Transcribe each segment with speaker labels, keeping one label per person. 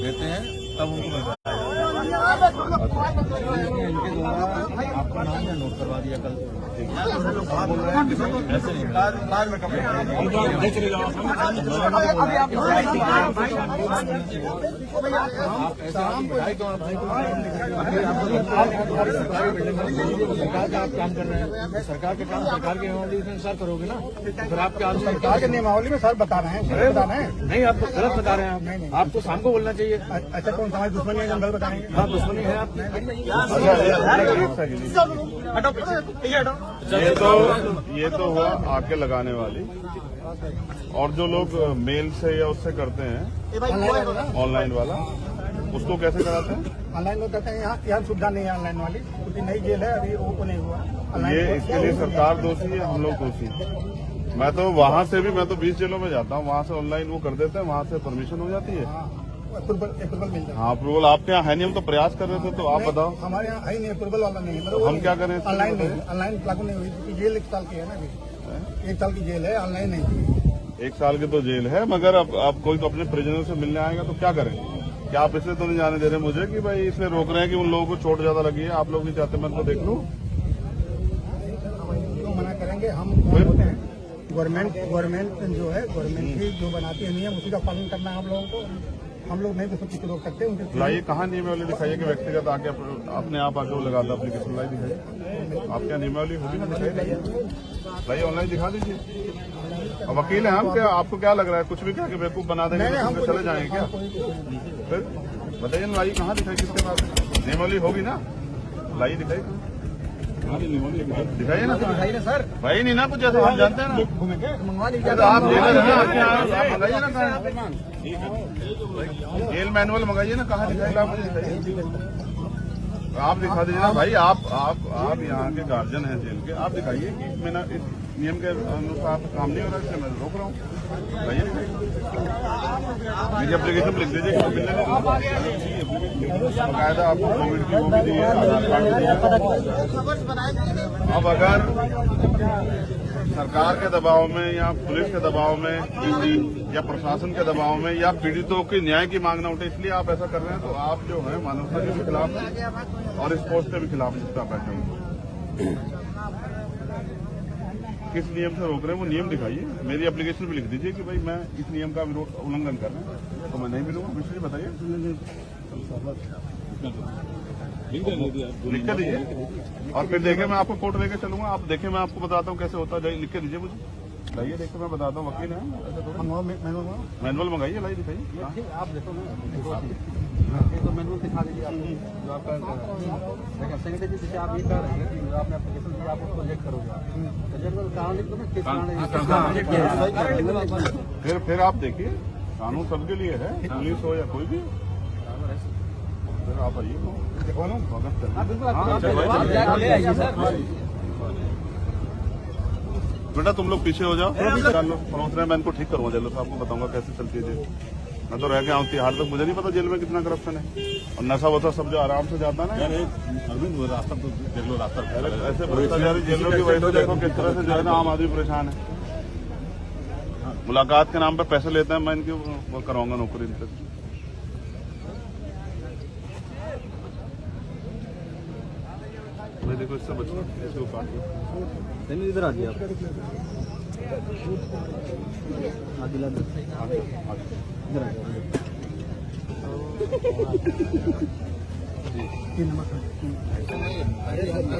Speaker 1: देते हैं तब उनको इनके द्वारा आपका नाम या नोट करवा दिया कल। बोल रहे हैं ऐसे नहीं सरकार का आप काम कर रहे हैं, सरकार के काम सरकार के नियमावली के अनुसार करोगे ना। फिर आप क्या
Speaker 2: सरकार के नियमावली में सर बता रहे हैं,
Speaker 1: नहीं आप गलत बता रहे हैं। आपको शाम को बोलना चाहिए।
Speaker 2: अच्छा कौन सा दुश्मनी है, जंगल बताएंगे।
Speaker 1: हाँ दुश्मनी है आप।
Speaker 3: ये तो हुआ आके लगाने वाली, और जो लोग मेल से या उससे करते हैं ऑनलाइन वाला, उसको कैसे कराते हैं?
Speaker 2: ऑनलाइन वो कहते हैं यहाँ सुविधा नहीं है ऑनलाइन वाली, क्योंकि नई जेल है अभी वो नहीं हुआ।
Speaker 3: ये इसके लिए सरकार दोषी है, हम लोग दोषी। मैं तो वहाँ से भी, मैं तो 20 जेलों में जाता हूँ, वहाँ से ऑनलाइन वो कर देते हैं, वहाँ से परमिशन हो जाती है।
Speaker 2: अप्रूवल मिल जाए।
Speaker 3: हाँ अप्रूवल आपके यहाँ है नहीं, हम तो प्रयास कर रहे थे, तो आप बताओ।
Speaker 2: हमारे यहाँ है नहीं, अप्रूवल वाला नहीं है।
Speaker 3: हम क्या करें?
Speaker 2: ऑनलाइन नहीं, ऑनलाइन लागू नहीं हुई, क्योंकि जेल 1 साल की है ना, अभी 1 साल की जेल है, ऑनलाइन नहीं।
Speaker 3: 1 साल की तो जेल है, मगर अब कोई तो अपने प्रिजनर से मिलने आएगा तो क्या करें? क्या आप इसलिए तो नहीं जाने दे रहे मुझे कि भाई इसलिए रोक रहे हैं कि उन लोगों को चोट ज्यादा लगी है, आप लोग नहीं चाहते मैं तो देख लूं?
Speaker 2: क्यों मना करेंगे? हम होते हैं गवर्नमेंट जो है, गवर्नमेंट ही जो बनाती है नियम, उसी का पालन करना है हम लोगों को। हम लोग नहीं तो सब कुछ रोक सकते। उनके
Speaker 3: लाइए कहाँ नियमावली दिखाइए कि व्यक्तिगत आके अपने आप आके वो लगाता एप्लीकेशन। लाई दिखाइए, आपके नियमावली होगी ना, दिखाइए। लाइए ऑनलाइन दिखा दीजिए। अब वकील हैं हम, क्या आपको क्या लग रहा है? कुछ भी क्या बेवकूफ बना देंगे तो हम चले जाएंगे क्या? फिर बताइए ना, लाइए कहाँ दिखाई, किसके पास नियमावली होगी ना? लाइए दिखाइए, दिखाइए ना सर। भाई नहीं ना कुछ ऐसा, हम जानते हैं ना, मंगवा लीजिए आप। मंगाइए ना, जेल मैनुअल मंगाइए ना, कहाँ दिखाइए आप? मुझे दिखाइए, आप दिखा दीजिए ना भाई। आप यहाँ के गार्जियन हैं जेल के, आप दिखाइए कि मैंने इस नियम के अनुसार काम नहीं हो रहा, इसलिए मैं रोक रहा हूँ। भाइए मेरी एप्लीकेशन लिख दीजिए, बाकायदा आपको कोविड की वो भी दी है, आधार कार्ड भी दिया। अब अगर सरकार के दबाव में या पुलिस के दबाव में या प्रशासन के दबाव में या पीड़ितों की न्याय की मांग न उठे, इसलिए आप ऐसा कर रहे हैं, तो आप जो है मानवता के भी खिलाफ और इस पोस्ट के भी खिलाफ इसका बैठे हैं। किस नियम से रोक रहे हैं वो नियम दिखाइए। मेरी एप्लीकेशन भी लिख दीजिए कि भाई मैं इस नियम का उल्लंघन कर रहा हूँ, तो मैं नहीं मिलूंगा। मिश्र जी बताइए, लिख के दीजिए और फिर देखे मैं आपको कोर्ट लेके चलूंगा। आप देखे मैं आपको बताता हूँ कैसे होता है, लिख के दीजिए मुझे। लाइए देखो, मैं बताता हूँ, वकील है। मैनुअल मंगाइए, लाइए दिखाइए।
Speaker 1: आप देखो ना, तो मैनुअल दिखा दीजिए आपको जो आपका सेक्रेटरी जी, जैसे आप ये कह रहे हैं कि आपने एप्लीकेशन दिया, आप उसको लेट करोगे,
Speaker 3: फिर आप देखिए, कानून सबके लिए है, पुलिस हो या कोई भी। फिर आप आइए, बेटा तुम लोग पीछे हो जाओ, पहुंच रहे, मैं इनको ठीक करूंगा जेल से, आपको बताऊंगा कैसे चलती है जेल। मैं तो रह के आऊँ तिहाड़ तक, मुझे नहीं पता जेल में कितना करप्शन है, और नशा वसा सब जो आराम से जाता है ना। रास्ता तो देख लो, रास्ता ऐसे भ्रष्टाचारी जेलों की वजह से देखो किस तरह से जो है ना आम आदमी परेशान है। मुलाकात के नाम पे पैसे लेते हैं, मैं इनकी वो कराऊंगा नौकरी इनसे। मैं देखो इससे बचना, इसको काट लो।
Speaker 1: इधर आ गया आप,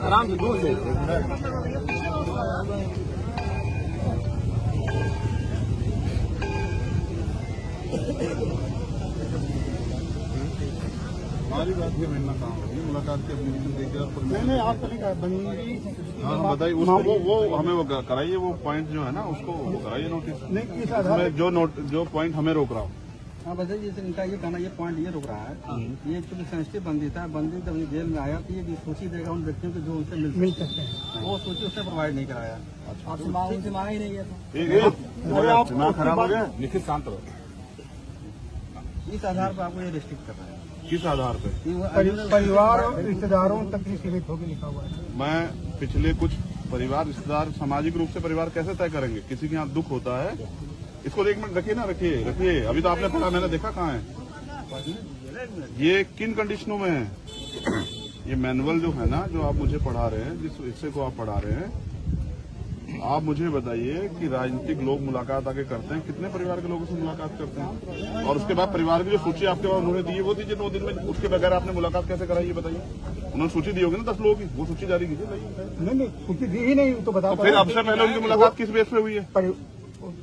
Speaker 1: आराम से दूर से।
Speaker 3: हमारी बात ये मिलना कहाँ होगी? मुलाकात के एप्लीकेशन देकर
Speaker 2: नहीं आप कभी बंदी।
Speaker 3: हाँ बताइए, उसको वो हमें वो कराइए, वो पॉइंट जो है ना उसको कराइए नोटिस।
Speaker 2: नहीं किस आधार
Speaker 3: जो पॉइंट हमें रोक रहा हूँ।
Speaker 1: हाँ बताइए, जैसे इनका ये कहना, ये पॉइंट ये रोक रहा है, ये एक्चुअली सेंसिटिव बंदी था। बंदी जब ये जेल में आया तो ये सूची देगा उन व्यक्तियों को जो उनसे मिल सकते हैं, वो सूची उसने प्रोवाइड नहीं कराया। आपसे मांगा ही नहीं गया था।
Speaker 3: दिमाग खराब हो गया, लिखित शांत रहो।
Speaker 1: इस आधार पर आपको ये रिस्ट्रिक्ट कर रहा है।
Speaker 3: किस आधार पे?
Speaker 2: परिवार और रिश्तेदारों तक ही सीमित होकर लिखा हुआ है।
Speaker 3: मैं पिछले कुछ परिवार रिश्तेदार सामाजिक रूप से परिवार कैसे तय करेंगे? किसी के यहाँ दुख होता है, इसको 1 मिनट रखिए ना, रखिए। अभी तो आपने पढ़ा, मैंने देखा कहाँ है, ये किन कंडीशनों में है? ये मैनुअल जो है ना, जो आप मुझे पढ़ा रहे हैं, जिस हिस्से को आप पढ़ा रहे हैं, आप मुझे बताइए कि राजनीतिक लोग मुलाकात आगे करते हैं, कितने परिवार के लोगों से मुलाकात करते हैं? और उसके बाद परिवार की जो सूची आपके पास उन्होंने दी है वो दीजिए 9 दिन में। उसके बगैर आपने मुलाकात कैसे कराई ये बताइए? उन्होंने सूची दी होगी ना 10 लोगों की, वो सूची जारी कीजिए।
Speaker 2: नहीं सूची दी ही नहीं तो बता।
Speaker 3: फिर आपसे पहले उनकी मुलाकात किस बेस पे हुई है?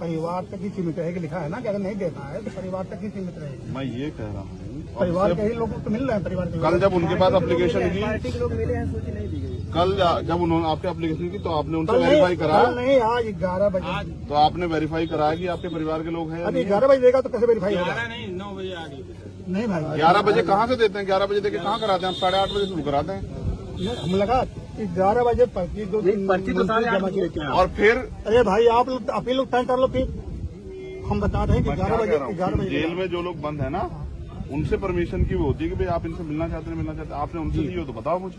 Speaker 2: परिवार तक ही सीमित रहेगी, लिखा है ना कि अगर नहीं देना है तो परिवार तक ही सीमित रहेगी।
Speaker 3: मैं ये कह रहा हूँ,
Speaker 2: परिवार के ही लोग तो मिल रहे हैं। परिवार के
Speaker 3: कल जब उनके पास एप्लीकेशन की,
Speaker 1: पार्टी के लोग मिले हैं, सूची नहीं दी गई।
Speaker 3: कल जब उन्होंने आपके एप्लीकेशन की तो आपने उनसे वेरीफाई कराया?
Speaker 2: नहीं, आज 11 बजे।
Speaker 3: तो आपने वेरीफाई कराया कि आपके परिवार के लोग हैं?
Speaker 2: अभी 11 बजे देगा तो कैसे वेरीफाई होगा?
Speaker 1: नहीं 9 बजे आ गई।
Speaker 2: नहीं भाई
Speaker 3: 11 बजे कहाँ से देते हैं? 11 बजे देके कहाँ कराते हैं? आप 8:30 बजे शुरू कराते हैं।
Speaker 2: मुलाकात 11 बजे पर्ची तो जमा की।
Speaker 3: और फिर
Speaker 2: अरे भाई आप ही लोग तय कर लो। फिर हम बता रहे हैं कि 11 बजे
Speaker 3: जेल में जो लोग बंद है ना, उनसे परमिशन की वो होती है कि भाई आप इनसे मिलना चाहते हैं। आपने उनसे दी हो तो बताओ मुझे।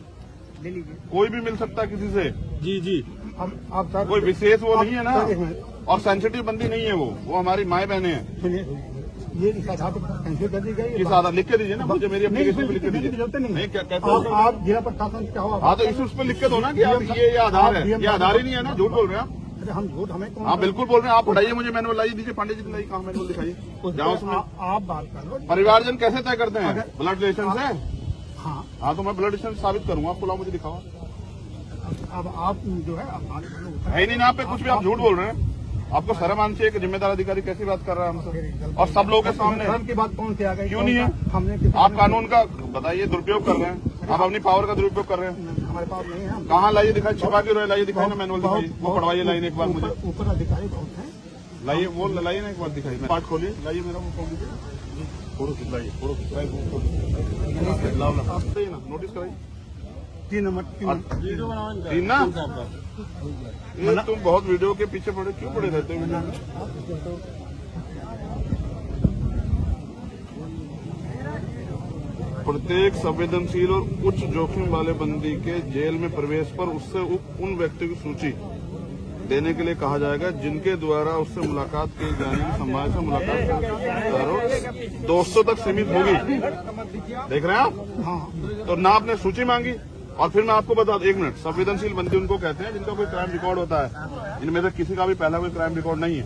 Speaker 1: ले लीजिए।
Speaker 3: कोई भी मिल सकता है किसी से।
Speaker 1: जी
Speaker 2: आप सर
Speaker 3: कोई विशेष वो नहीं है ना,
Speaker 2: एक मिनट।
Speaker 3: और सेंसिटिव बंदी नहीं है वो हमारी माए बहने हैं।
Speaker 2: सुनिए, ये इस आधार पर कैंसिल कर दी गई।
Speaker 3: किस आधार? लिख के दीजिए ना मुझे, मेरी एप्लीकेशन पे लिख के दीजिए।
Speaker 2: नहीं
Speaker 3: कैसे?
Speaker 2: आप जिला प्रशासन क्या हो?
Speaker 3: हाँ तो इस पे लिख के दो ना कि आप ये आधार है। ये आधार ही नहीं है ना, झूठ बोल रहे हैं आप।
Speaker 2: अरे हम झूठ हमें कौन?
Speaker 3: आप बिल्कुल बोल रहे हैं। आप पढ़ाइए मुझे मैनुअल लाइए दीजिए। पांडे जी लाइए, कहाँ मैनुअल दिखाइए जहाँ उसमें
Speaker 2: आप बात कर लो।
Speaker 3: परिवारजन कैसे तय करते हैं? ब्लड रिलेशन से।
Speaker 2: हाँ
Speaker 3: तो मैं ब्लड रिलेशन साबित करूंगा आपको। लाओ मुझे दिखाओ।
Speaker 2: अब आप जो है
Speaker 3: है ही नहीं ना आप पे कुछ भी, आप झूठ बोल रहे हैं। आपको शर्म आनी चाहिए कि जिम्मेदार अधिकारी कैसी बात कर रहा है हमसे, और सब लोगों के सामने।
Speaker 2: धर्म की बात कौन सी आ गई?
Speaker 3: क्यों नहीं है?
Speaker 2: हमने
Speaker 3: आप कानून का बताइए दुरुपयोग कर रहे हैं। आप अपनी पावर का दुरुपयोग कर रहे हैं।
Speaker 2: हमारे पास नहीं है।
Speaker 3: कहाँ लाइए दिखाई? छिपा के लाइए दिखाई ना मैनुअल दिखाइए। वो पढ़वाइए लाइन एक बार मुझे।
Speaker 2: ऊपर अधिकारी बहुत है।
Speaker 3: लाइए वो लाइए ना एक बार दिखाइए। पार्ट खोलिए, लाइए मेरा वो खोल दीजिए। फोटो खिंचवाइए, फोटो खिंचवाइए। लाओ ना, नोटिस कराइए।
Speaker 2: 3 नंबर
Speaker 3: 3 ना। ये तुम बहुत वीडियो के पीछे पड़े क्यों पड़े रहते हो? प्रत्येक संवेदनशील और उच्च जोखिम वाले बंदी के जेल में प्रवेश पर उससे उन व्यक्तियों की सूची देने के लिए कहा जाएगा जिनके द्वारा उससे मुलाकात की जाने की संभावना से मुलाकात 200 तक सीमित होगी। देख रहे हैं आप?
Speaker 2: हाँ
Speaker 3: तो ना आपने सूची मांगी, और फिर मैं आपको बता दूं, 1 मिनट। संवेदनशील बंदी उनको कहते हैं जिनका कोई क्राइम रिकॉर्ड होता है। इनमें से किसी का भी पहला कोई क्राइम रिकॉर्ड नहीं है।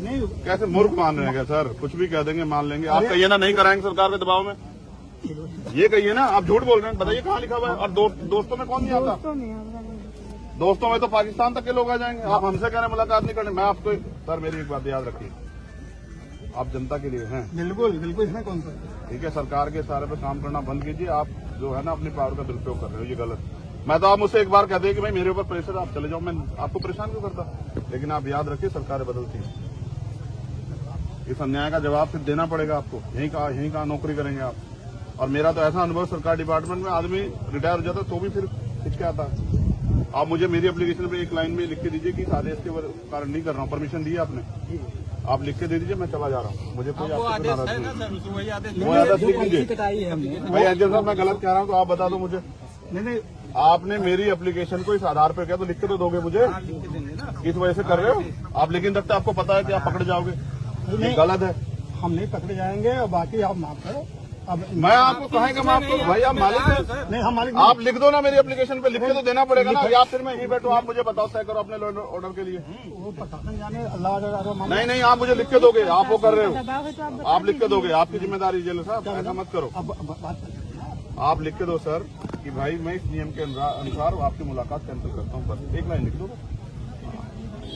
Speaker 2: नहीं
Speaker 3: कैसे मूर्ख मान रहे हैं क्या सर? कुछ भी कह देंगे, मान लेंगे। आप कहिए ना नहीं कराएंगे सरकार के दबाव में, ये कहिए ना। आप झूठ बोल रहे हैं, बताइए कहाँ लिखा हुआ है? और दोस्तों में कौन नहीं आता? दोस्तों में तो पाकिस्तान तक के लोग आ जाएंगे। आप हमसे कह रहे हैं मुलाकात नहीं करनी। मैं आपको सर, मेरी एक बात याद रखिए, आप जनता के लिए हैं।
Speaker 2: बिल्कुल बिल्कुल, इसमें कौन सा?
Speaker 3: ठीक है, सरकार के सारे पे काम करना बंद कीजिए। आप जो है ना अपनी पावर का दुरुपयोग कर रहे हो, ये गलत। मैं तो आप मुझसे एक बार कहते हैं कि भाई मेरे ऊपर प्रेशर, आप चले जाओ, मैं आपको परेशान क्यों करता? लेकिन आप याद रखिए, सरकारें बदलती हैं। इस अन्याय का जवाब फिर देना पड़ेगा आपको। यहीं कहाँ नौकरी करेंगे आप? और मेरा तो ऐसा अनुभव, सरकार डिपार्टमेंट में आदमी रिटायर हो जाता तो भी फिर हिचकिचाता है। आप मुझे मेरी एप्लीकेशन पे एक लाइन में लिख के दीजिए कि इस आदेश के कारण नहीं कर रहा हूँ। परमिशन दी आपने, आप लिख के दे दीजिए, मैं चला जा रहा हूँ। मुझे कोई आपसे नाराजगी नहीं।
Speaker 1: वही आदेश
Speaker 3: वो आदेश लिख लीजिए।
Speaker 1: कटाई है हमने।
Speaker 3: भाई एजेंट साहब, मैं गलत कह रहा हूँ तो आप बता दो मुझे।
Speaker 2: नहीं
Speaker 3: आपने मेरी एप्लीकेशन को इस आधार पर किया तो लिख के तो दोगे मुझे? इस वजह से कर रहे हो आप। लेकिन तब तक आपको पता है कि आप पकड़े जाओगे, ये गलत है।
Speaker 2: हम नहीं पकड़े जाएंगे और बाकी आप माफ करो। अब
Speaker 3: मैं आपको कहेंगे माफ करो भाई, आप मालिक हैं।
Speaker 2: नहीं हम मालिक
Speaker 3: आप लिख दो ना मेरी एप्लीकेशन पे, लिख के तो देना पड़ेगा ना। या फिर मैं यहीं बैठूं, आप मुझे बताओ तय करो अपने ऑर्डर के लिए।
Speaker 2: वो प्रशासन जाने, अल्लाह
Speaker 3: नहीं, आप मुझे लिख के दोगे। आप वो कर रहे हो, आप लिख के दोगे, आपकी जिम्मेदारी। जेल साहब ऐसा मत करो। आप लिख के दो सर कि भाई मैं इस नियम के अनुसार आपकी मुलाकात कैंसिल करता हूँ। बस एक लाइन लिख दो,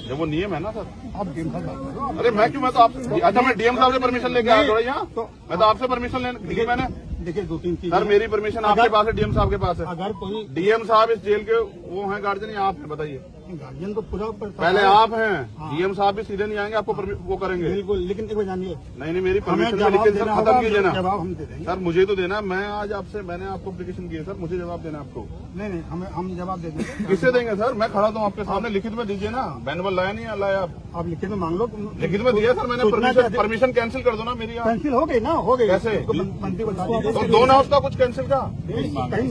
Speaker 3: जब वो नियम है ना सर।
Speaker 2: आप डीएम साहब,
Speaker 3: अरे मैं क्यों? मैं तो आप अच्छा, मैं डीएम साहब से परमिशन लेके आया थोड़ा यहाँ। मैं तो आपसे परमिशन लेने मैंने।
Speaker 2: देखिए 2-3 चीज
Speaker 3: सर, मेरी परमिशन आपके पास है, डीएम साहब के पास है।
Speaker 2: अगर कोई
Speaker 3: डीएम साहब इस जेल के वो हैं गार्जियन, या आप हैं? बताइए।
Speaker 2: गार्जियन तो पूरा
Speaker 3: पहले आप हैं, डीएम साहब भी सीधे नहीं आएंगे, आपको वो करेंगे।
Speaker 2: बिल्कुल, लेकिन एक बार जानिए,
Speaker 3: नहीं, मेरी
Speaker 2: हमें
Speaker 3: परमिशन
Speaker 2: जवाब
Speaker 3: लिख के
Speaker 2: देना
Speaker 3: खत्म
Speaker 2: होगा,
Speaker 3: कीजिए ना।
Speaker 2: जवाब हम दे देंगे
Speaker 3: सर, मुझे तो देना। मैं आज आपसे, मैंने आपको एप्लीकेशन की है सर, मुझे जवाब देना आपको।
Speaker 2: नहीं हम जवाब दे देंगे।
Speaker 3: किससे देंगे सर? मैं खड़ा तो आपके सामने, लिखित में दीजिए ना। मैनुअल लाया नहीं लाया आप?
Speaker 2: लिखित में मांग लो।
Speaker 3: लिखित में दिया सर मैंने। परमिशन कैंसिल कर दो ना मेरी।
Speaker 2: कैंसिल हो गई ना, हो गई।
Speaker 3: कैसे?
Speaker 2: मंत्री बता दीजिए।
Speaker 3: तो दो ना उसका कुछ कैंसिल का।
Speaker 2: कहीं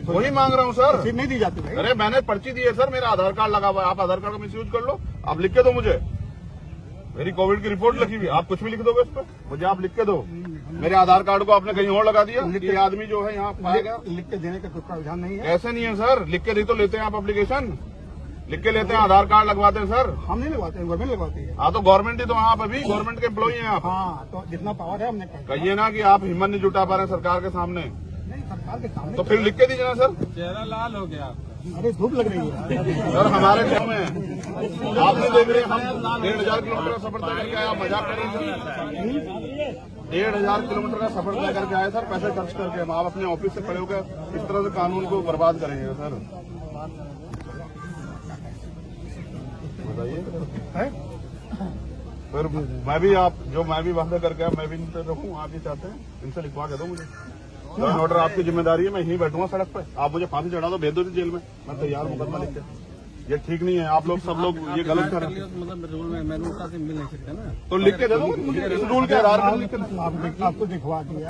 Speaker 3: वही मांग रहा हूँ सर।
Speaker 2: रसीद नहीं दी जाती भाई।
Speaker 3: अरे मैंने पर्ची दी है सर, मेरा आधार कार्ड लगा हुआ है। आप आधार कार्ड का मिसयूज कर लो, आप लिख के दो मुझे। मेरी कोविड की रिपोर्ट लिखी हुई, आप कुछ भी लिख दोगे उस पर? मुझे आप लिख के दो। मेरे आधार कार्ड को आपने कहीं और लगा दिया। ये आदमी जो है यहाँ पाया गया,
Speaker 2: लिख के देने का कोई प्रावधान नहीं है।
Speaker 3: ऐसे नहीं है सर, लिख के दी तो लेते हैं आप एप्लीकेशन, लिख के लेते हैं, आधार कार्ड लगवाते हैं सर।
Speaker 2: हम नहीं लगवाते, गवर्नमेंट लगवाती है।
Speaker 3: हाँ तो गवर्नमेंट ही तो आप अभी गवर्नमेंट के एम्प्लॉई हैं आप।
Speaker 2: हाँ, तो जितना पावर है हमने कर दिया।
Speaker 3: कहिए ना कि आप हिम्मत नहीं जुटा पा रहे सरकार के सामने,
Speaker 2: नहीं, सरकार के सामने
Speaker 3: तो फिर लिख के दीजिए ना सर।
Speaker 1: चेहरा लाल हो गया।
Speaker 2: अरे धूप लग रही है
Speaker 3: सर हमारे गाँव में आपने देख रहे हम 1500 किलोमीटर का सफर तय करके आए, आप मजाक कर रहे हैं। 1500 किलोमीटर का सफर तय करके आए सर, पैसे खर्च करके। हम आप अपने ऑफिस से खड़े होकर इस तरह से कानून को बर्बाद करेंगे सर, बताइए। फिर मैं भी मैं भी वादा करके आया, मैं भी इनसे रखूं, आप ये चाहते हैं, इनसे लिखवा के दो मुझे। ऑर्डर आपकी जिम्मेदारी है, मैं यहीं बैठूंगा सड़क पे, आप मुझे फांसी चढ़ा दो, भेज दो जेल में, मैं तैयार मुकदमा लिख के। ये ठीक नहीं है, आप लोग सब लोग ये गलत कर रहे हैं।
Speaker 1: मतलब रूल में मैं रूल से मिल नहीं सकता ना,
Speaker 3: तो लिख के दे दो मुझे, इस रूल के आधार पर लिख के दो।
Speaker 2: आपको दिखवा दिया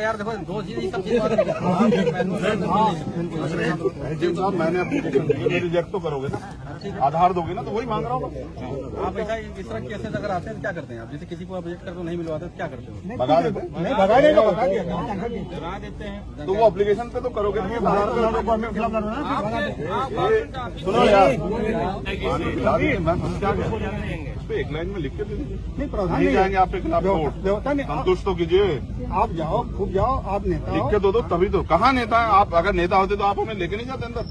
Speaker 1: यार। देखो दो चीज सब चीज
Speaker 3: साहब मैंने अपनी रिजेक्ट तो करोगे ना, आधार दोगे ना, तो वही मांग रहा हूँ।
Speaker 1: आप ऐसा इस तरह केसेस अगर आते हैं तो क्या करते हैं आप? जैसे किसी को आप रिजेक्ट करके नहीं मिलवाते तो क्या करते हो?
Speaker 3: भगा देते
Speaker 2: नहीं, भगा देगा, भगा दिया।
Speaker 1: करा देते हैं।
Speaker 3: तो वो एप्लीकेशन पे तो करोगे नहीं, आधार पे सुनो यार, मैं क्या इस पे एक लाइन में लिख के दे दीजिए।
Speaker 2: नहीं, प्रावधान
Speaker 3: नहीं
Speaker 2: नहीं
Speaker 3: जाएंगे आपके खिलाफ कोर्ट,
Speaker 2: व्यवस्था नहीं।
Speaker 3: संतुष्ट तो कीजिए,
Speaker 2: आप जाओ, खूब जाओ, आप नेता
Speaker 3: लिख
Speaker 2: हो।
Speaker 3: के दो तभी तो। कहाँ नेता है आप? अगर नेता होते तो आप हमें लेके नहीं जाते अंदर।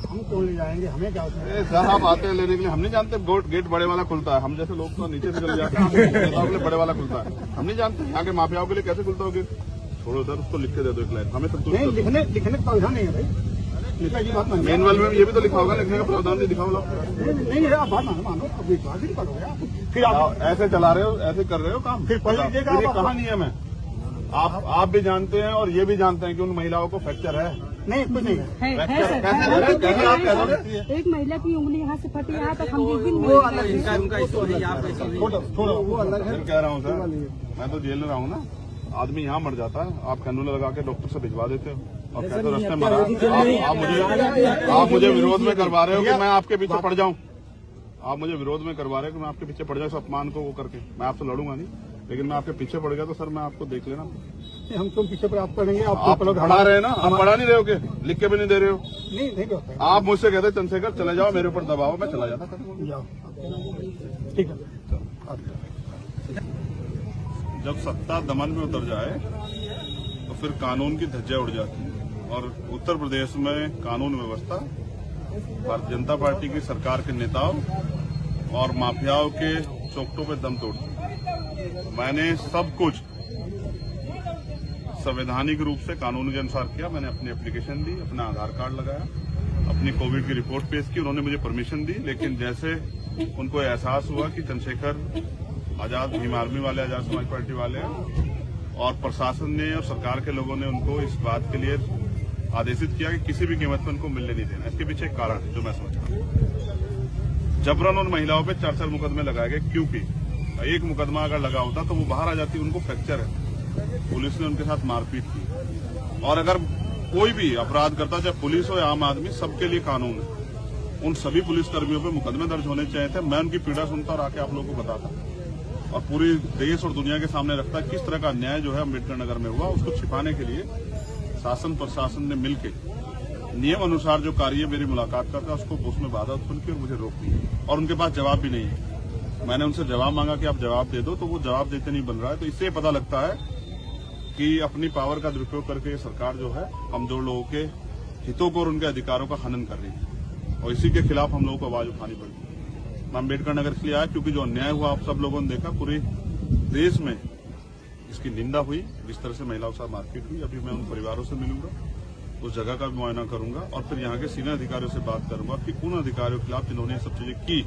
Speaker 2: हम क्यों ले जाएंगे, हमें क्या होता है?
Speaker 3: ए, सर आप आते हैं लेने के लिए, हम नहीं जानते गेट बड़े वाला खुलता है। हम जैसे लोग तो नीचे से चले जाते हैं, नेताओं के लिए बड़े वाला खुलता है, हम नहीं जानते यहाँ के माफियाओं के लिए कैसे खुलता होगा। छोड़ो सर, उसको लिख के दे दो एक लाइन, हमें संतुष्ट
Speaker 2: नहीं,
Speaker 3: कर दो।
Speaker 2: लिखने का प्रावधान नहीं है भाई, नेताजी बात मानिए।
Speaker 3: मैनुअल में ये भी तो लिखा होगा, लिखने का प्रावधान नहीं दिखाओ लोग।
Speaker 2: नहीं है, आप बात मानो, अब विश्वास ही नहीं करोगे आप। फिर आप
Speaker 3: ऐसे चला रहे हो, ऐसे कर रहे हो काम।
Speaker 2: फिर पढ़ लीजिएगा आप।
Speaker 3: कहाँ नियम है? आप भी जानते हैं और ये भी जानते हैं कि उन महिलाओं को फ्रैक्चर है।
Speaker 2: नहीं, कुछ नहीं है।
Speaker 3: फ्रैक्चर कैसे आप कह दोगे?
Speaker 4: एक महिला की उंगली यहाँ से फटी, यहाँ तक हम जिस दिन
Speaker 1: वो अलग इनका उनका इशू नहीं, आपका इशू नहीं।
Speaker 2: छोड़ो, वो अलग है।
Speaker 3: फिर कह रहा हूँ सर, मैं तो जेल में रहा हूँ ना, आदमी यहाँ मर जाता है, आप कैनूल लगा के डॉक्टर से भिजवा देते हो और कहते हो रास्ते मरा। आप मुझे विरोध में करवा रहे हो कि मैं आपके पीछे पड़ जाऊं। आप मुझे विरोध में करवा रहे हो कि मैं आपके पीछे पड़ जाऊं, इस अपमान को वो करके। मैं आपसे लड़ूंगा नहीं, लेकिन मैं आपके पीछे पड़ गया तो सर मैं आपको देख लेना।
Speaker 2: हम तुम पीछे पर आप पढ़ेंगे,
Speaker 3: आप पढ़ा रहे हैं ना, आप पढ़ा नहीं रहे हो, के लिख के भी नहीं दे रहे हो।
Speaker 2: नहीं होता है।
Speaker 3: आप मुझसे कहते चंद्रशेखर चले जाओ, मेरे ऊपर दबाओ, मैं चला जाता।
Speaker 2: जाओ, ठीक है।
Speaker 3: जब सत्ता दमन में उतर जाए तो फिर कानून की धज्जियां उड़ जाती है, और उत्तर प्रदेश में कानून व्यवस्था भारतीय जनता पार्टी की सरकार के नेताओं और माफियाओं के चौकटों पे दम तोड़ती है। मैंने सब कुछ संवैधानिक रूप से कानून के अनुसार किया। मैंने अपनी एप्लीकेशन दी, अपना आधार कार्ड लगाया, अपनी कोविड की रिपोर्ट पेश की, उन्होंने मुझे परमिशन दी। लेकिन जैसे उनको एहसास हुआ कि चंद्रशेखर आजाद भीम आर्मी वाले, आजाद समाज पार्टी वाले हैं, और प्रशासन ने और सरकार के लोगों ने उनको इस बात के लिए आदेशित किया कि किसी भी कीमत पर उनको मिलने नहीं देना। इसके पीछे एक कारण है जो मैं समझता हूँ। जबरन उन महिलाओं पे 4 मुकदमे लगाए गए, क्योंकि एक मुकदमा अगर लगा होता तो वो बाहर आ जाती, उनको फ्रैक्चर है, पुलिस ने उनके साथ मारपीट की। और अगर कोई भी अपराध करता, चाहे पुलिस हो या आम आदमी, सबके लिए कानून है। उन सभी पुलिसकर्मियों पे मुकदमे दर्ज होने चाहिए थे। मैं उनकी पीड़ा सुनता और आके आप लोगों को बताता और पूरी देश और दुनिया के सामने रखता किस तरह का अन्याय जो है अम्बेडकर नगर में हुआ। उसको छिपाने के लिए शासन प्रशासन ने मिलकर नियम अनुसार जो कार्य मेरी मुलाकात का था उसको उसमें बाधा उत्पन्न की और मुझे रोक दी, और उनके पास जवाब भी नहीं है। मैंने उनसे जवाब मांगा कि आप जवाब दे दो, तो वो जवाब देते नहीं बन रहा है। तो इससे पता लगता है कि अपनी पावर का दुरुपयोग करके सरकार जो है कमजोर लोगों के हितों को और उनके अधिकारों का हनन कर रही है, और इसी के खिलाफ हम लोगों को आवाज उठानी पड़ेगी। मैं अम्बेडकर नगर इसलिए आया क्योंकि जो अन्याय हुआ आप सब लोगों ने देखा, पूरे देश में इसकी निंदा हुई। जिस तरह से महिलाओं के साथ मारपीट हुई, अभी मैं उन परिवारों से मिलूंगा, उस जगह का भी मुआयना करूंगा और फिर यहाँ के सीनियर अधिकारियों से बात करूंगा कि उन अधिकारियों के खिलाफ जिन्होंने सब चीजें की,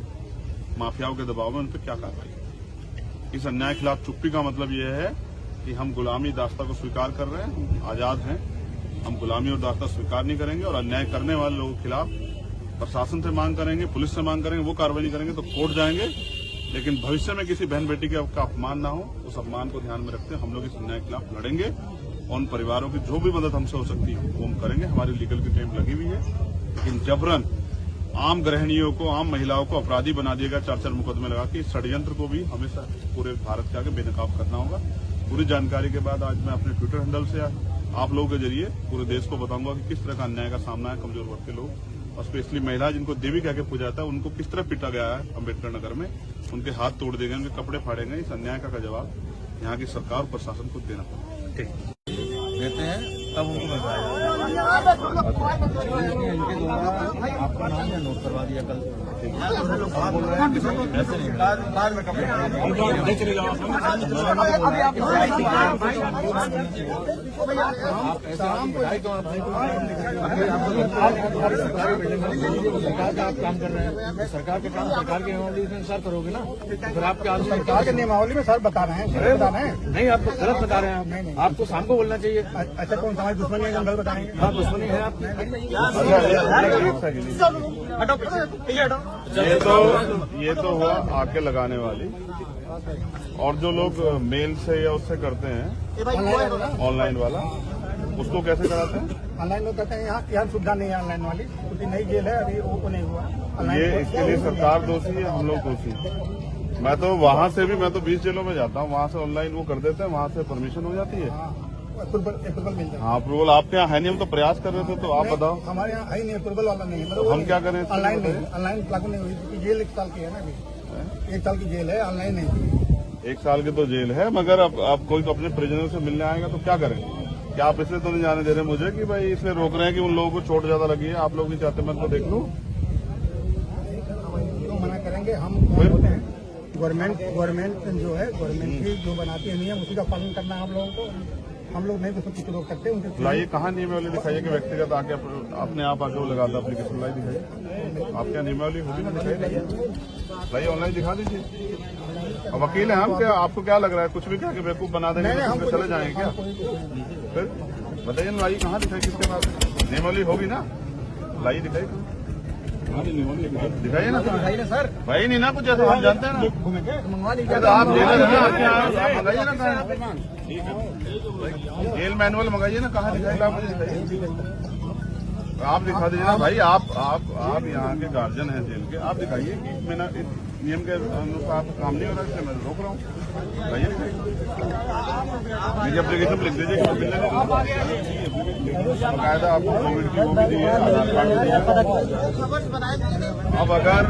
Speaker 3: माफियाओं के दबाव में, उन पर क्या कार्रवाई। इस अन्याय के खिलाफ चुप्पी का मतलब यह है कि हम गुलामी दास्ता को स्वीकार कर रहे हैं, हम आजाद हैं, हम गुलामी और दास्ता स्वीकार नहीं करेंगे। और अन्याय करने वाले लोगों के खिलाफ प्रशासन से मांग करेंगे, पुलिस से मांग करेंगे, वो कार्रवाई नहीं करेंगे तो कोर्ट जाएंगे। लेकिन भविष्य में किसी बहन बेटी का अपमान ना हो, उस अपमान को ध्यान में रखते हम लोग इस अन्याय के खिलाफ लड़ेंगे। उन परिवारों की जो भी मदद हमसे हो सकती है वो हम करेंगे। हमारी लीगल की टीम लगी हुई है, लेकिन जबरन आम गृहिणियों को, आम महिलाओं को अपराधी बना दिएगा 4 मुकदमे लगा के। इस षड्यंत्र को भी हमेशा पूरे भारत के आगे बेनकाब करना होगा। पूरी जानकारी के बाद आज मैं अपने ट्विटर हैंडल से आप लोगों के जरिए पूरे देश को बताऊंगा कि किस तरह का अन्याय का सामना है कमजोर वर्ग के लोग और स्पेशली महिला जिनको देवी कह के पूजा जाता है उनको किस तरह पीटा गया है अम्बेडकर नगर में। उनके हाथ तोड़ दिए गए, उनके कपड़े फाड़े गए। इस अन्याय का जवाब यहाँ की सरकार और प्रशासन को देना पड़ेगा।
Speaker 1: देते हैं तब उनको बताया इनके द्वारा आपका नाम या नोट करवा दिया कल। ऐसे नहीं बाद में कपड़े
Speaker 2: सरकार का आप काम कर रहे हैं, सरकार के काम सरकार के नियमावली के अनुसार करोगे ना। फिर आपके आज सरकार के नियमावली में सर बता रहे हैं, बता रहे हैं। नहीं, आप गलत बता रहे हैं। आपको शाम को बोलना चाहिए। अच्छा, कौन हमारी दुश्मनी है, गलत बताएंगे। हाँ, दुश्मनी है आपकी।
Speaker 3: ये तो हुआ आके लगाने वाली। और जो लोग मेल से या उससे करते हैं ऑनलाइन वाला, उसको कैसे कराते हैं?
Speaker 2: ऑनलाइन लोग कहते हैं यहाँ सुविधा नहीं है ऑनलाइन वाली, क्योंकि नई जेल है, अभी वो नहीं हुआ।
Speaker 3: ये इसके लिए सरकार दोषी है, हम लोग दोषी। मैं तो वहाँ से भी, मैं तो 20 जेलों में जाता हूँ, वहाँ से ऑनलाइन वो कर देते हैं, वहाँ से परमिशन हो जाती है।
Speaker 2: अप्रूवल मिल जाए।
Speaker 3: हाँ, अप्रूवल आपके यहाँ है नहीं। हम तो प्रयास कर रहे थे, तो आप बताओ।
Speaker 2: हमारे यहाँ है नहीं, अप्रूवल वाला नहीं है।
Speaker 3: हम क्या करें?
Speaker 2: ऑनलाइन नहीं, ऑनलाइन लागू नहीं हुई, क्योंकि जेल 1 साल की है ना। अभी 1 साल की जेल है, ऑनलाइन नहीं।
Speaker 3: 1 साल की तो जेल है, मगर अब कोई अपने प्रिजनर से मिलने आएगा तो क्या करें? क्या आप इसलिए तो नहीं जाने दे रहे मुझे कि भाई इसलिए रोक रहे हैं कि उन लोगों को चोट ज्यादा लगी है? आप लोग नहीं चाहते मैं तो देख लूं?
Speaker 2: तो मना करेंगे हम। बोलते हैं गवर्नमेंट जो है, गवर्नमेंट की जो बनाती है नियम, उसी का पालन करना है हम लोगों को। हम लोग नहीं तो कुछ रोक सकते। उनके
Speaker 3: लाइए कहाँ नियमावली दिखाइए कि व्यक्तिगत आके अपने आप आके वो लगाता एप्लीकेशन लाई दिखाइए। आपके यहाँ नियमावली होगी ना, दिखाइए। लाइए ऑनलाइन दिखा दीजिए। अब वकील है हम, क्या आपको क्या लग रहा है कुछ भी क्या बेवकूफ बना देंगे तो चले जाएंगे क्या? फिर बताइए ना, लाइए कहाँ दिखाई, किसके पास नियमावली होगी ना? लाइए दिखाइए, दिखाइए ना सर। भाई नहीं ना कुछ ऐसा, हम जानते हैं ना।
Speaker 2: मंगवा लीजिए।
Speaker 3: आप मंगाइए ना, जेल मैनुअल मंगाइए ना, कहाँ दिखाएगा? मुझे दिखाइए, आप दिखा दीजिए ना भाई। आप यहाँ के गार्जियन हैं जेल के, आप दिखाइए कि मैंने इस नियम के अनुसार काम नहीं हो रहा, इसलिए मैं रोक रहा हूँ। भाई मेरी एप्लीकेशन लिख दीजिए कि मिलने बाकायदा आपको कोविड की वो भी दी है, आधार कार्ड भी दिया। अब अगर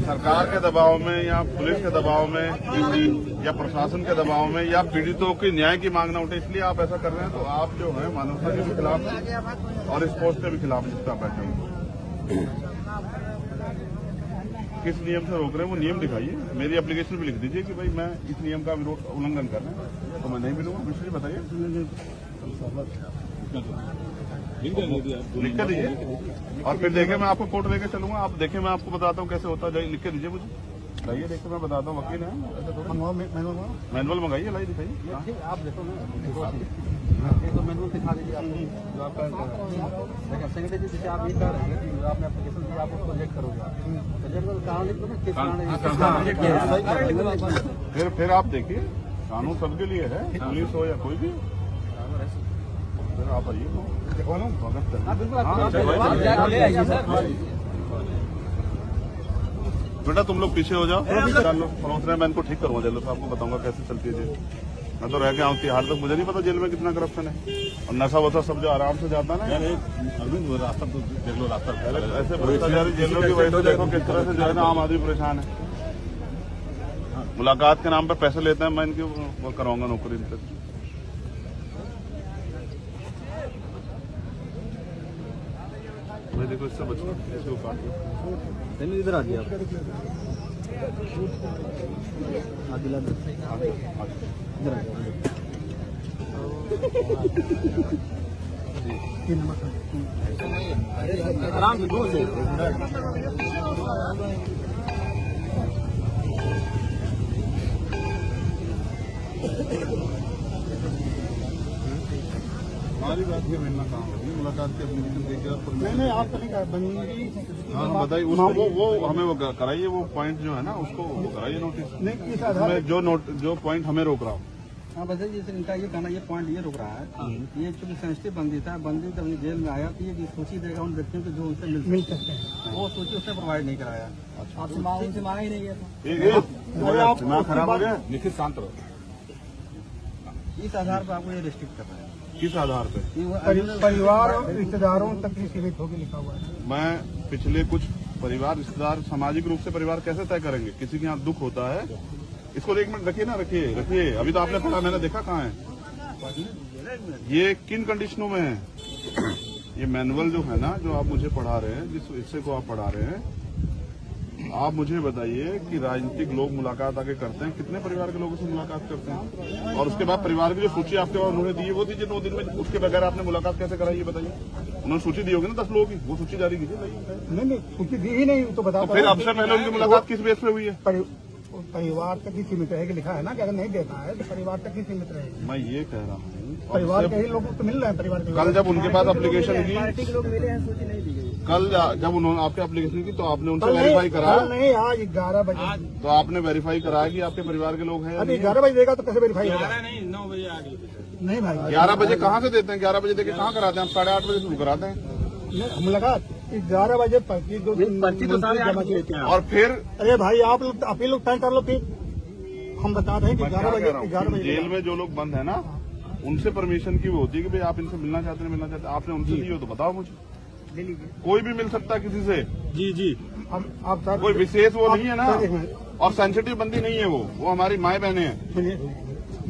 Speaker 3: सरकार के दबाव में या पुलिस के दबाव में या प्रशासन के दबाव में या पीड़ितों की न्याय की मांग न उठे, इसलिए आप ऐसा कर रहे हैं, तो आप जो है मानवता के भी खिलाफ और स्पोर्ट्स के भी खिलाफ जिसका बैठे हैं। किस नियम से रोक रहे हैं वो नियम दिखाइए। मेरी एप्लीकेशन भी लिख दीजिए कि भाई मैं इस नियम का उल्लंघन कर रहा हूँ, तो मैं नहीं मिलूंगा। मिश्र जी बताइए, लिख कर दीजिए और फिर देखे मैं आपको कोर्ट लेके चलूंगा। आप देखें, मैं आपको बताता हूँ कैसे होता है। लिख के दीजिए मुझे, लाइए देख के मैं बताता हूँ। वकील है, मैनुअल मंगाइए, लाइए दिखाइए।
Speaker 1: आप देखो ना, तो मैनुअल दिखा दीजिए आपको जो आपका सेक्रेटरी जी, जैसे आप ये कर रहे हैं कि आपने एप्लीकेशन दिया, आप उसको रिजेक्ट करोगे, कारण लिख दो ना, किस कारण।
Speaker 3: फिर आप देखिए, कानून सबके लिए है, पुलिस हो या कोई भी। फिर आप आइए, बेटा तुम लोग पीछे हो जाओ, पहुंच रहे हैं, मैं इनको ठीक करूंगा जेल से। आपको बताऊंगा कैसे चलती है जेल। मैं तो रह के आऊँ तिहाड़ तक, मुझे नहीं पता जेल में कितना करप्शन है और नशा वसा सब जो आराम से जाता है ना। अरविंद रास्ता तो देख लो, रास्ता ऐसे भ्रष्टाचारी जेलों की वजह से देखो किस तरह से जो है ना आम आदमी परेशान है। मुलाकात के नाम पर पैसे लेते हैं, मैं इनकी वो कराऊंगा नौकरी इनसे। भाई देखो इससे बचो, ऐसे उपाय
Speaker 1: इधर आ गया आराम से दूर से।
Speaker 3: हमारी बात ये मिलना काम होगी, मुलाकात की एप्लीकेशन देकर।
Speaker 2: नहीं, आपको नहीं कहा बंदी।
Speaker 3: हाँ बताइए, उसको वो हमें वो कराइए, वो पॉइंट जो है ना उसको वो कराइए नोटिस।
Speaker 2: नहीं, किस आधार
Speaker 3: जो पॉइंट हमें रोक रहा हूँ
Speaker 1: हाँ बस जैसे इनका ये कहना, ये पॉइंट ये रुक रहा है, ये चूंकि सेंसिटिव बंदी था, बंदी जब ये जेल में आया तो ये सूची देगा उन व्यक्तियों को जो उनसे मिल सकते हैं, वो सूची उसने प्रोवाइड नहीं कराया। आपसे मांगा ही नहीं गया था।
Speaker 3: दिमाग खराब हो गया। निखिल शांत रहो।
Speaker 1: इस आधार पर आपको ये रिस्ट्रिक्ट कर रहा है।
Speaker 3: किस आधार पे?
Speaker 2: परिवार और रिश्तेदारों तक ही सीमित होकर लिखा हुआ है।
Speaker 3: मैं पिछले कुछ परिवार रिश्तेदार सामाजिक रूप से परिवार कैसे तय करेंगे? किसी के यहाँ दुख होता है, इसको 1 मिनट रखिए ना, रखिए। अभी तो आपने पढ़ा, मैंने देखा कहाँ है ये, किन कंडीशनों में है ये मैनुअल जो है ना, जो आप मुझे पढ़ा रहे हैं, जिस हिस्से को आप पढ़ा रहे हैं, आप मुझे बताइए कि राजनीतिक लोग मुलाकात आगे करते हैं, कितने परिवार के लोगों से मुलाकात करते हैं? और उसके बाद परिवार की जो सूची आपके पास उन्होंने दी है वो दीजिए 2 दिन में। उसके बगैर आपने मुलाकात कैसे कराई ये बताइए? उन्होंने सूची दी होगी ना 10 लोगों की, वो सूची जारी कीजिए।
Speaker 2: नहीं सूची दी ही नहीं तो बताओ।
Speaker 3: फिर आपसे पहले उनकी मुलाकात किस बेस पे हुई है?
Speaker 2: परिवार तक ही सीमित रहेगी लिखा है ना, कि अगर नहीं देता है तो परिवार तक ही सीमित रहेगी।
Speaker 3: मैं ये कह रहा हूँ
Speaker 2: परिवार के ही लोग तो मिल रहे हैं। परिवार के
Speaker 3: कल जब उनके पास एप्लीकेशन की,
Speaker 1: पार्टी के लोग मिले हैं, सूची नहीं दी गई।
Speaker 3: कल जब उन्होंने आपके एप्लीकेशन की तो आपने उनसे वेरीफाई कराया?
Speaker 2: नहीं, आज 11 बजे।
Speaker 3: तो आपने वेरीफाई कराया कि आपके परिवार के लोग हैं?
Speaker 2: अभी 11 बजे देगा तो कैसे वेरीफाई होगा?
Speaker 1: नहीं 9 बजे आ गई।
Speaker 2: नहीं भाई,
Speaker 3: 11 बजे कहाँ से देते हैं? 11 बजे देके कहाँ कराते हैं? आप 8:30 बजे शुरू कराते हैं।
Speaker 2: मुलाकात 11 बजे पर्ची जमा की।
Speaker 3: और फिर
Speaker 2: अरे भाई आप लोग अपील लोग तय कर लो, फिर हम बता रहे हैं कि 11 बजे
Speaker 3: जेल में जो लोग बंद है ना, उनसे परमिशन की वो होती है कि भाई आप इनसे मिलना चाहते हैं, मिलना चाहते हैं। आपने उनसे दी हो तो बताओ मुझे। कोई भी मिल सकता है किसी से। जी
Speaker 2: आप सर
Speaker 3: कोई विशेष वो नहीं है ना, और सेंसिटिव बंदी नहीं है वो हमारी माए बहने हैं।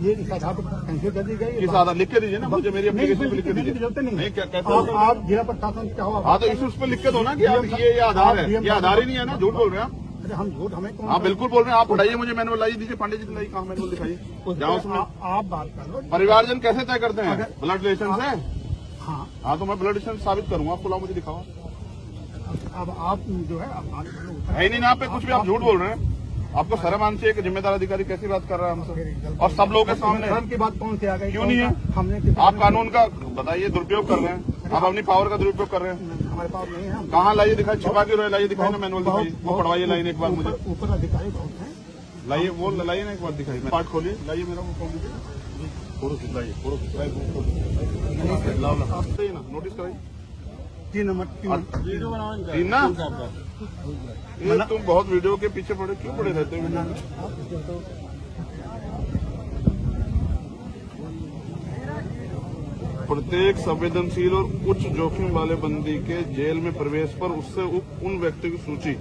Speaker 2: ये इस आधार पर कैंसिल कर दी गई।
Speaker 3: किस आधार? लिख के दीजिए ना मुझे, मेरी एप्लीकेशन पे लिख के दीजिए।
Speaker 2: जरूरत नहीं
Speaker 3: क्या कहते
Speaker 2: है, आप जिला प्रशासन क्या हो?
Speaker 3: हाँ तो इस उस पर लिख के दो ना कि आप ये आधार है। ये आधार ही नहीं है ना, झूठ बोल रहे हैं आप।
Speaker 2: अरे हम झूठ, हमें कौन?
Speaker 3: आप बिल्कुल बोल रहे हैं। आप पढ़ाइए मुझे मैनुअल लाइए दीजिए। पांडे जी लाइए, कहाँ मैनुअल दिखाइए? जाओ उसमें।
Speaker 2: आप बात कर लो।
Speaker 3: परिवारजन कैसे तय करते हैं? ब्लड रिलेशन से?
Speaker 2: हाँ
Speaker 3: तो मैं ब्लड रिलेशन साबित करूंगा आपको। लाओ मुझे दिखाओ।
Speaker 2: अब आप जो है अब बात कर लो।
Speaker 3: है ही नहीं ना आप पे कुछ भी, आप झूठ बोल रहे हैं। आपको शर्म आनी चाहिए कि जिम्मेदार अधिकारी कैसी बात कर रहा है हमसे, और सब लोगों के सामने।
Speaker 2: शर्म की बात कौन सी आ गई?
Speaker 3: क्यों नहीं है?
Speaker 2: हमने
Speaker 3: आप कानून का बताइए, दुरुपयोग कर रहे हैं आप, अपनी पावर का दुरुपयोग कर रहे हैं।
Speaker 2: हमारे पास नहीं है।
Speaker 3: कहाँ लाइए दिखाई, छिपा के लाइए दिखाई ना, मैनुअल दिखाइए, वो पढ़वाइए लाइन एक बार मुझे।
Speaker 2: ऊपर अधिकारी बहुत है,
Speaker 3: लाइए वो लाइए ना एक बार दिखाइए। पार्ट खोलिए, लाइए मेरा वो खोल दीजिए। फोटो खिंचवाइए, फोटो खिंचवाइए, लाओ ना, नोटिस कराइए।
Speaker 2: 3 नंबर
Speaker 3: 3 ना। ये तुम बहुत वीडियो के पीछे पड़े, क्यों पड़े रहते हो वीडियो में? प्रत्येक संवेदनशील और उच्च जोखिम वाले बंदी के जेल में प्रवेश पर उससे उन व्यक्ति की सूची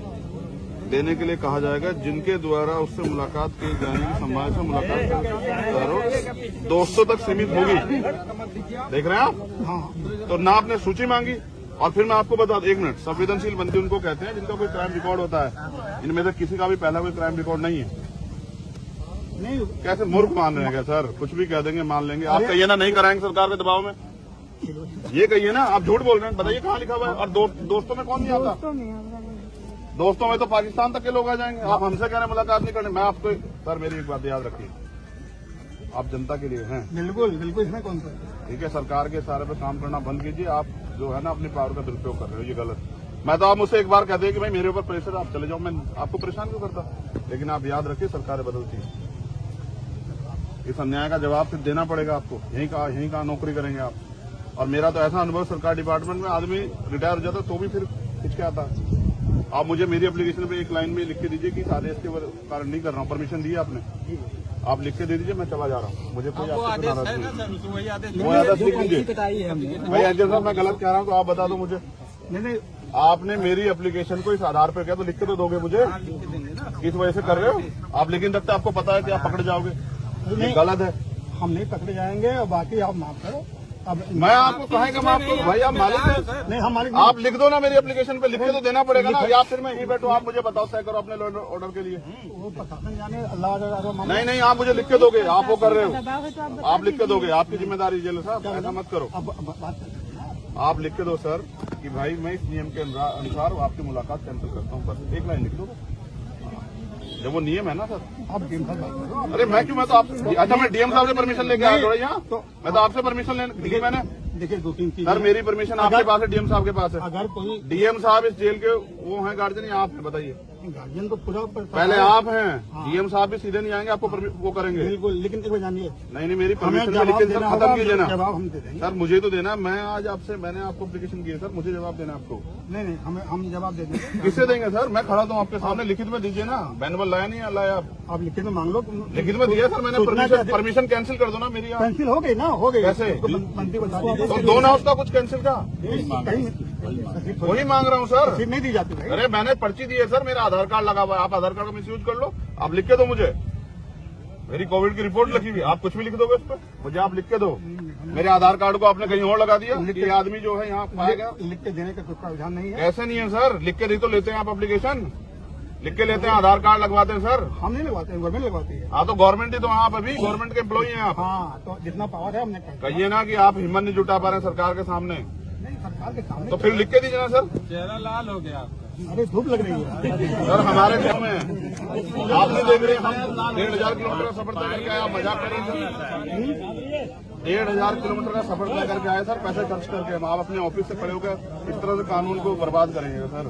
Speaker 3: देने के लिए कहा जाएगा जिनके द्वारा उससे मुलाकात की जाने की संभावना से मुलाकात दोस्तों तक सीमित होगी। देख रहे हैं आप?
Speaker 2: हाँ।
Speaker 3: तो ना आपने सूची मांगी, और फिर मैं आपको बता दूं, 1 मिनट, संवेदनशील बंदी उनको कहते हैं जिनका कोई क्राइम रिकॉर्ड होता है। इनमें से किसी का भी पहला कोई क्राइम रिकॉर्ड नहीं है।
Speaker 2: नहीं
Speaker 3: कैसे मूर्ख मान रहे हैं क्या सर? कुछ भी कह देंगे, मान लेंगे। आप कहिए ना नहीं कराएंगे सरकार के दबाव में, ये कहिए ना। आप झूठ बोल रहे हैं, बताइए कहाँ लिखा हुआ है? और दोस्तों में कौन नहीं आता? दोस्तों में तो पाकिस्तान तक के लोग आ जाएंगे। आप हमसे कह रहे हैं मुलाकात नहीं करनी। मैं आपको सर, मेरी एक बात याद रखिए, आप जनता के लिए हैं।
Speaker 2: बिल्कुल बिल्कुल, इसमें कौन सा?
Speaker 3: ठीक है, सरकार के सारे पे काम करना बंद कीजिए। आप जो है ना अपनी पावर का दुरुपयोग कर रहे हो, ये गलत। मैं तो आप मुझसे एक बार कहते हैं कि भाई मेरे ऊपर प्रेशर, आप चले जाओ, मैं आपको परेशान क्यों करता? लेकिन आप याद रखिए, सरकारें बदलती हैं। इस अन्याय का जवाब फिर देना पड़ेगा आपको। यहीं कहाँ नौकरी करेंगे आप? और मेरा तो ऐसा अनुभव, सरकार डिपार्टमेंट में आदमी रिटायर हो जाता तो भी फिर हिचके आता है। आप मुझे मेरी एप्लीकेशन पे एक लाइन में लिख के दीजिए कि सारे इसके कारण नहीं कर रहा हूँ, परमिशन दी है आपने, आप लिख के दे दीजिए, मैं चला जा रहा हूँ। मुझे कोई आपसे नाराज नहीं। वो आदेश लिख लीजिए। भाई अंजन साहब, मैं गलत कह रहा हूँ तो आप बता दो मुझे।
Speaker 2: नहीं,
Speaker 3: आपने मेरी एप्लीकेशन को इस आधार पर किया तो लिख के तो दोगे मुझे? किस वजह से कर रहे हो आप? लेकिन तब तक आपको पता है कि आप पकड़े जाओगे, ये गलत है।
Speaker 2: हम नहीं पकड़े जाएंगे, और बाकी आप माफ करो। अब
Speaker 3: मैं आपको कहेंगे माफ करो भाई, आप मालिक हैं।
Speaker 2: नहीं, हम मालिक
Speaker 3: आप लिख दो ना मेरी एप्लीकेशन पे, लिख के तो देना पड़ेगा ना, या फिर मैं यहीं बैठूं, आप मुझे बताओ तय करो अपने ऑर्डर के लिए।
Speaker 2: वो प्रशासन जाने, अल्लाह।
Speaker 3: नहीं, आप मुझे लिख के दोगे, आप वो कर रहे
Speaker 4: दबाव है तो
Speaker 3: हो, आप लिख के दोगे, आपकी जिम्मेदारी। जेल साहब ऐसा मत करो,
Speaker 2: अब बात
Speaker 3: आप लिख के दो सर कि भाई मैं इस नियम के अनुसार आपकी मुलाकात कैंसिल करता हूँ, बस एक लाइन लिख दो। जब वो नियम है ना सर।
Speaker 2: आप डीएम साहब बात करो।
Speaker 3: अरे मैं क्यों, मैं तो आप, अच्छा मैं डीएम साहब से परमिशन लेके आया थोड़ा यहाँ, तो मैं तो आपसे परमिशन लेने मैंने
Speaker 2: देखिए 2-3 चीज
Speaker 3: सर मेरी परमिशन आपके पास है, डीएम साहब के पास है।
Speaker 2: अगर कोई
Speaker 3: डीएम साहब इस जेल के वो हैं गार्जियन या आप हैं, बताइए।
Speaker 2: गार्जियन तो पूरा
Speaker 3: पहले आप हैं, डीएम साहब भी सीधे नहीं आएंगे, आपको वो करेंगे।
Speaker 2: बिल्कुल, लेकिन एक बार जानिए,
Speaker 3: नहीं मेरी
Speaker 2: हमें
Speaker 3: परमिशन
Speaker 2: जवाब
Speaker 3: लिख के
Speaker 2: देना
Speaker 3: खत्म
Speaker 2: होगा,
Speaker 3: कीजिए ना
Speaker 2: जवाब हम दे देंगे।
Speaker 3: सर, मुझे तो देना। मैं आज आपसे मैंने आपको एप्लीकेशन की है सर, मुझे जवाब देना आपको।
Speaker 2: नहीं हम जवाब दे देंगे।
Speaker 3: किससे देंगे सर? मैं खड़ा तो आपके सामने, लिखित में दीजिए ना। मैनुअल लाया नहीं लाया आप
Speaker 2: लिखित में मांग लो।
Speaker 3: लिखित में दिया सर मैंने। परमिशन कैंसिल कर दो ना मेरी। आप
Speaker 2: कैंसिल हो गई ना, हो गई।
Speaker 3: कैसे?
Speaker 2: मंत्री बता दीजिए।
Speaker 3: तो दो ना उसका कुछ कैंसिल का, वही मांग रहा हूँ सर।
Speaker 2: फिर नहीं दी जाती भाई।
Speaker 3: अरे मैंने पर्ची दी है सर, मेरा आधार कार्ड लगा हुआ है, आप आधार कार्ड का मिसयूज कर लो। आप लिख के दो मुझे, मेरी कोविड की रिपोर्ट लिखी हुई, आप कुछ भी लिख दोगे उस पर, मुझे आप लिख के दो। मेरे आधार कार्ड को आपने कहीं और लगा दिया। ये आदमी जो है यहाँ पाएगा।
Speaker 2: लिख के देने का कोई प्रावधान नहीं है।
Speaker 3: ऐसे नहीं है सर, लिख के दी तो लेते हैं आप एप्लीकेशन, लिख के लेते हैं, आधार कार्ड लगवाते हैं सर।
Speaker 2: हम नहीं लगवाते हैं, गवर्नमेंट लगवाती है।
Speaker 3: हाँ तो गवर्नमेंट ही तो आप अभी गवर्नमेंट के एम्प्लॉई हैं आप।
Speaker 2: हाँ तो जितना पावर है हमने कर।
Speaker 3: कहिए ना कि आप हिम्मत नहीं जुटा पा रहे हैं सरकार के सामने,
Speaker 2: नहीं सरकार के सामने
Speaker 3: तो फिर लिख के दीजिए ना सर।
Speaker 1: चेहरा लाल हो गया।
Speaker 2: अरे धूप लग रही है
Speaker 3: सर हमारे घर में आपने देख रहे हैं, हम 1500 किलोमीटर का सफर तय करके आए। आप मजाक कर रहे हैं सर? 1500 किलोमीटर का सफर तय करके आए सर, पैसे खर्च करके। हम आप अपने ऑफिस से खड़े होकर इस तरह से कानून को बर्बाद करेंगे सर?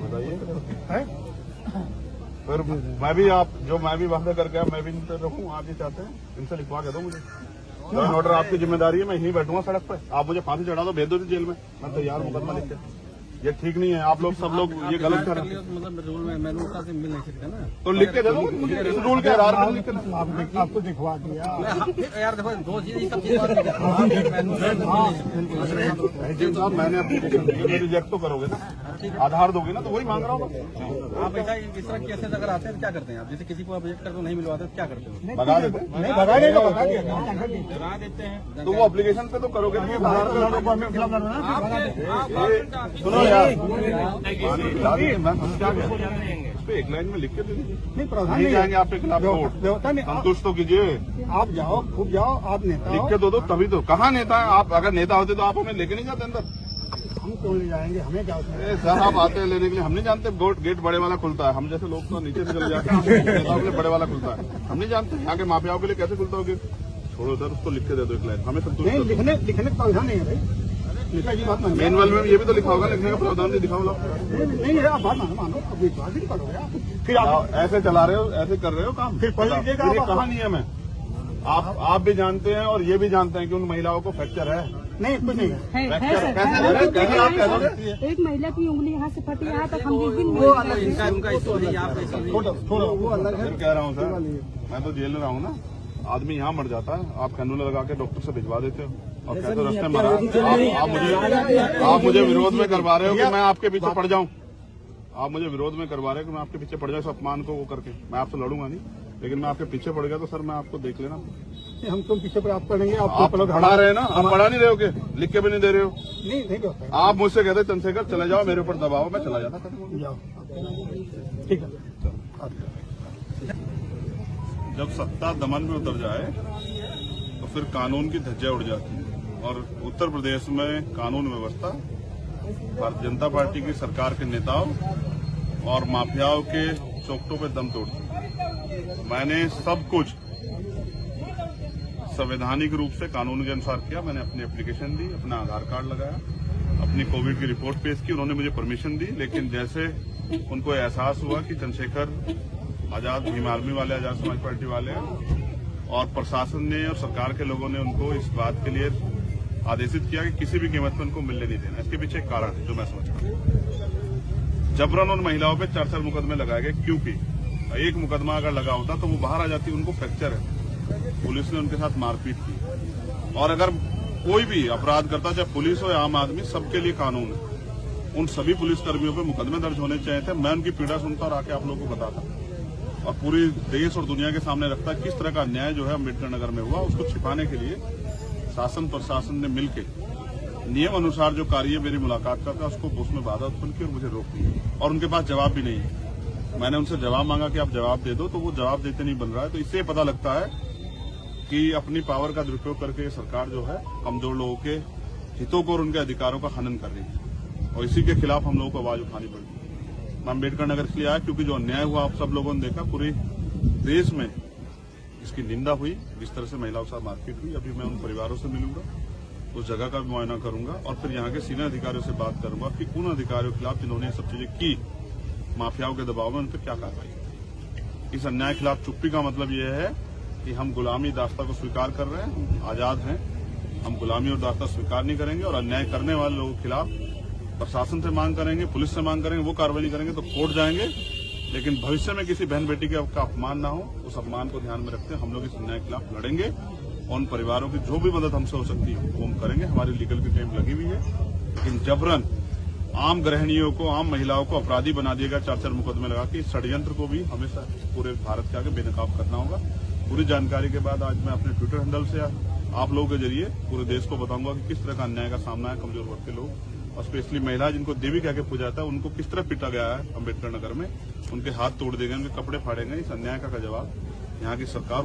Speaker 3: बताइए। फिर मैं भी मैं भी वादा करके आया, मैं भी इन पर रखूँ। आप ये चाहते हैं इनसे लिखवा के दो मुझे। लॉ एंड ऑर्डर आपकी जिम्मेदारी है, मैं यहीं बैठूंगा सड़क पे। आप मुझे फांसी चढ़ा दो, भेज दो जेल में, मैं तैयार मुकदमा लिख के। ये ठीक नहीं है, आप लोग सब लोग ये गलत कर रहे हैं।
Speaker 1: मतलब रूल में मैंने उसका से मिल नहीं सकता ना।
Speaker 3: तो लिख के दे दो मुझे, इस रूल के आधार पर लिख के दो।
Speaker 2: आपको दिखवा दिया।
Speaker 1: यार देखो दो चीज सब चीज
Speaker 3: साहब मैंने एप्लीकेशन दी, रिजेक्ट तो करोगे ना, आधार दोगे ना, तो वही मांग रहा हूँ।
Speaker 1: आप ऐसा इस तरह केसेस अगर आते हैं तो क्या करते हैं आप? जैसे किसी को आप रिजेक्ट कर दो नहीं मिलवाते तो क्या करते हो?
Speaker 3: भगा देते हैं।
Speaker 2: नहीं भगा देगा, भगा दिया।
Speaker 1: करा देते हैं।
Speaker 3: तो वो एप्लीकेशन पे तो करोगे नहीं, आधार
Speaker 2: गवर्नमेंट खिलाफ लड़ना।
Speaker 3: सुनो यार, मैं क्या कह उस पे एक लाइन में लिख के दे दीजिए।
Speaker 2: नहीं प्रावधान
Speaker 3: नहीं
Speaker 2: नहीं
Speaker 3: जाएंगे आपके खिलाफ कोर्ट,
Speaker 2: व्यवस्था नहीं।
Speaker 3: संतुष्ट तो कीजिए।
Speaker 2: आप जाओ, खूब जाओ, आप नेता
Speaker 3: लिख
Speaker 2: हो।
Speaker 3: के दो तभी तो। कहाँ नेता है आप? अगर नेता होते तो आप हमें लेके नहीं जाते अंदर।
Speaker 2: हम क्यों ले जाएंगे, हमें क्या होता है?
Speaker 3: सर आप आते हैं लेने के लिए, हम नहीं जानते गेट बड़े वाला खुलता है। हम जैसे लोग तो नीचे से चले जाते हैं, नेताओं के लिए बड़े वाला खुलता है। हम नहीं जानते यहाँ के माफियाओं के लिए कैसे खुलता होगा। छोड़ो सर, उसको लिख के दे दो एक लाइन, हमें संतुष्ट
Speaker 2: नहीं
Speaker 3: कर दो।
Speaker 2: लिखने का प्रावधान नहीं है भाई। नेता की बात मानो।
Speaker 3: मैनुअल में ये भी तो लिखा होगा, लिखने का प्रावधान नहीं दिखा होगा।
Speaker 2: नहीं आप बात मानो, अब विश्वास ही नहीं करोगे आप। फिर आप
Speaker 3: ऐसे चला रहे हो, ऐसे कर रहे हो काम।
Speaker 2: फिर पढ़ लीजिएगा
Speaker 3: ये
Speaker 2: आप।
Speaker 3: कहाँ नियम है? आप भी जानते हैं और ये भी जानते हैं कि उन महिलाओं को फ्रैक्चर है।
Speaker 2: नहीं कुछ नहीं है।
Speaker 4: है सर।
Speaker 3: कैसे आप कह दोगे?
Speaker 4: एक महिला की उंगली यहाँ से फटी, यहाँ तक हम जिस दिन
Speaker 1: इनका उनका इशू है, आपका इशू नहीं।
Speaker 2: थोड़ा वो अलग है।
Speaker 3: फिर कह रहा हूँ सर, मैं तो जेल में रहा हूँ ना। आदमी यहाँ मर जाता है, आप कैनुला लगा के डॉक्टर से भिजवा देते हो और कहते हो रास्ते मरा। आप मुझे विरोध में करवा रहे हो कि मैं आपके पीछे पड़ जाऊं। आप मुझे विरोध में करवा रहे हो कि मैं आपके पीछे पड़ जाऊं, इस अपमान को वो करके। मैं आपसे लड़ूंगा नहीं, लेकिन मैं आपके पीछे पड़ गया तो सर मैं आपको देख लेना।
Speaker 2: हम तुम पीछे पर आप पढ़ेंगे,
Speaker 3: आप पढ़ा रहे हैं ना, आप पढ़ा नहीं रहे हो के लिख के भी नहीं दे रहे हो।
Speaker 2: नहीं होता है।
Speaker 3: आप मुझसे कहते चंद्रशेखर चले जाओ, मेरे ऊपर दबाओ, मैं चला जाता।
Speaker 2: जाओ ठीक है।
Speaker 3: जब सत्ता दमन में उतर जाए तो फिर कानून की धज्जियां उड़ जाती है। और उत्तर प्रदेश में कानून व्यवस्था भारतीय जनता पार्टी की सरकार के नेताओं और माफियाओं के चौकटों पे दम तोड़ती है। मैंने सब कुछ संवैधानिक रूप से कानून के अनुसार किया। मैंने अपनी एप्लीकेशन दी, अपना आधार कार्ड लगाया, अपनी कोविड की रिपोर्ट पेश की, उन्होंने मुझे परमिशन दी। लेकिन जैसे उनको एहसास हुआ कि चंद्रशेखर आजाद भीम आर्मी वाले, आजाद समाज पार्टी वाले हैं, और प्रशासन ने और सरकार के लोगों ने उनको इस बात के लिए आदेशित किया कि किसी भी कीमत पर उनको मिलने नहीं देना। इसके पीछे एक कारण है जो मैं समझता हूँ। जबरन उन महिलाओं पे 4 मुकदमे लगाए गए, क्योंकि एक मुकदमा अगर लगा होता तो वो बाहर आ जाती, उनको फ्रैक्चर है। पुलिस ने उनके साथ मारपीट की। और अगर कोई भी अपराध करता, चाहे पुलिस हो या आम आदमी, सबके लिए कानून है। उन सभी पुलिसकर्मियों पे मुकदमे दर्ज होने चाहिए थे। मैं उनकी पीड़ा सुनता और आके आप लोगों को बताता और पूरी देश और दुनिया के सामने रखता किस तरह का अन्याय जो है अम्बेडकर नगर में हुआ। उसको छिपाने के लिए शासन प्रशासन ने मिलकर नियम अनुसार जो कार्य मेरी मुलाकात का था उसको उसमें बाधा उत्पन्न की और मुझे रोक दी। और उनके पास जवाब भी नहीं है। मैंने उनसे जवाब मांगा कि आप जवाब दे दो, तो वो जवाब देते नहीं बन रहा है। तो इससे पता लगता है कि अपनी पावर का दुरुपयोग करके सरकार जो है कमजोर लोगों के हितों को और उनके अधिकारों का हनन कर रही है। और इसी के खिलाफ हम लोगों को आवाज उठानी पड़ी। मैं अम्बेडकर नगर इसलिए आया क्योंकि जो अन्याय हुआ आप सब लोगों ने देखा। पूरे देश में इसकी निंदा हुई। जिस तरह से महिलाओं के साथ मारपीट हुई, अभी मैं उन परिवारों से मिलूंगा, उस जगह का भी मुआयना करूंगा और फिर यहाँ के सीनियर अधिकारियों से बात करूंगा कि उन अधिकारियों के खिलाफ जिन्होंने ये सब चीजें की, माफियाओं के दबाव में, उन पर क्या कार्रवाई। इस अन्याय के खिलाफ चुप्पी का मतलब यह है कि हम गुलामी दास्ता को स्वीकार कर रहे हैं, आजाद हैं, हम गुलामी और दास्ता स्वीकार नहीं करेंगे और अन्याय करने वाले लोगों के खिलाफ प्रशासन से मांग करेंगे, पुलिस से मांग करेंगे, वो कार्रवाई नहीं करेंगे तो कोर्ट जाएंगे। लेकिन भविष्य में किसी बहन बेटी का अपमान ना हो, उस अपमान को ध्यान में रखते हम लोग इस अन्याय के खिलाफ लड़ेंगे और उन परिवारों की जो भी मदद हमसे हो सकती है वो हम करेंगे। हमारी लीगल की टीम लगी हुई है, लेकिन जबरन आम गृहिणियों को, आम महिलाओं को अपराधी बना दिएगा 4-4 मुकदमे लगा के। इस षड्यंत्र को भी हमेशा पूरे भारत के आगे बेनकाब करना होगा। पूरी जानकारी के बाद आज मैं अपने ट्विटर हैंडल से आप लोगों के जरिए पूरे देश को बताऊंगा कि किस तरह का अन्याय का सामना है कमजोर वर्ग के लोग और स्पेशली महिला जिनको देवी कह के पूजा जाता है, उनको किस तरह पीटा गया है अम्बेडकर नगर में, उनके हाथ तोड़ दिए गए, उनके कपड़े फाड़े गए। इस अन्याय का जवाब यहाँ की सरकार